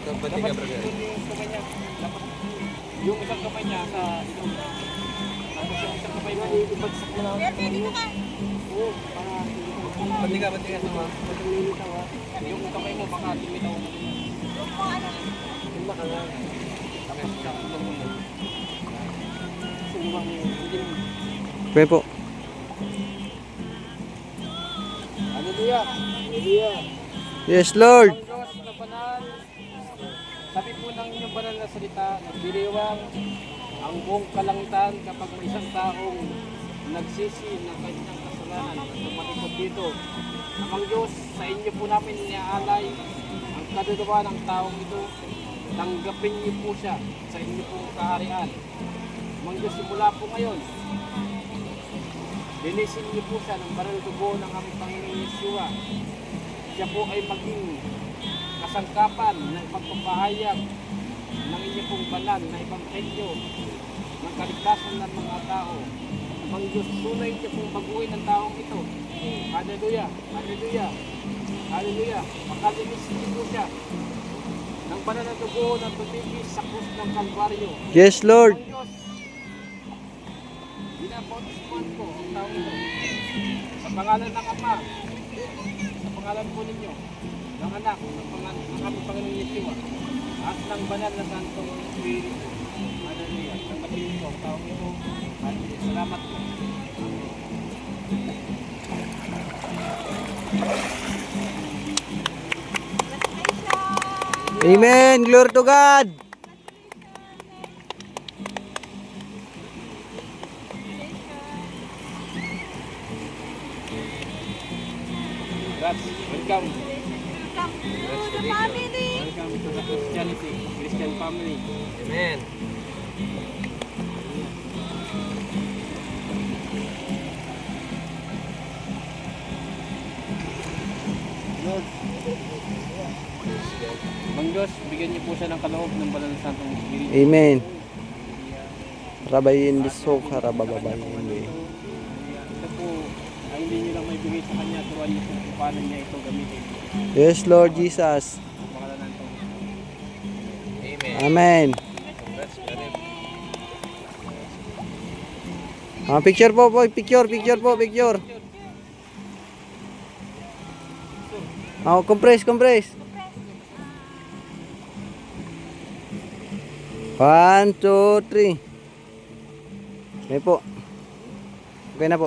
Dapat yung kamay niya. Dapat yung isang kamay niya sa ilong. Tapos yung isang kamay mo, ibagsak mo lang. Oo, para hindi ka sa mga. Yung kamay mo, baka limitaw mo. Yung baka nga. Tapos sa ilong mo. Sumubang mo. Pwede po. Hallelujah. Hallelujah. Yes, Lord. Ang Diyos na banal, sabi po ng inyong banal na salita, nagdiriwang ang buong kalangitan kapag may isang taong nagsisi ng kanyang kasalanan at tumalikod dito. Ang Diyos, sa inyo po namin niaalay ang kaluluwa ng taong ito. Tanggapin niyo po siya sa inyo pong kaharian. Ang Diyos, simula po ngayon, linisin niyo po siya ng banal dugo ng aming Panginoon Yeshua. Siya po ay maging kasangkapan ng pagpapahayag ng inyong pong banal na ebanghelyo ng kaligtasan ng mga tao. Ang Diyos, tunay niyo pong baguhin ang taong ito. Hallelujah! Hallelujah! Hallelujah! Makalinis niyo po siya ng banal na dugo na tumigis sa krus ng Kalbaryo. Yes, Lord. Ang Diyos, binabautismuhan ko ang taong ito sa pangalan ng Ama, sa pangalan po ninyo, ng anak, ng aming Panginoon Yeshua, at ng banal na Santong Espiritu. Hallelujah. Tanggapin ko ang taong ito. Hallelujah. Salamat po. Amen. Glory to God. Congrats. Welcome. Welcome to the family. Welcome to the Christianity, Christian family. Amen. Mang Diyos, bigyan niyo po siya ng kaloob ng banal na Santong Espiritu. Amen. Rabayin disok, harabababayin. Ito po, ay hindi niyo lang may bigay sa kanya, turuan niyo kung paano niya ito gamitin. Yes, Lord Jesus. Ang pangalan ng Amen. Picture po po, picture po, picture. Compress. 1, 2, 3. Okay po. Okay na po.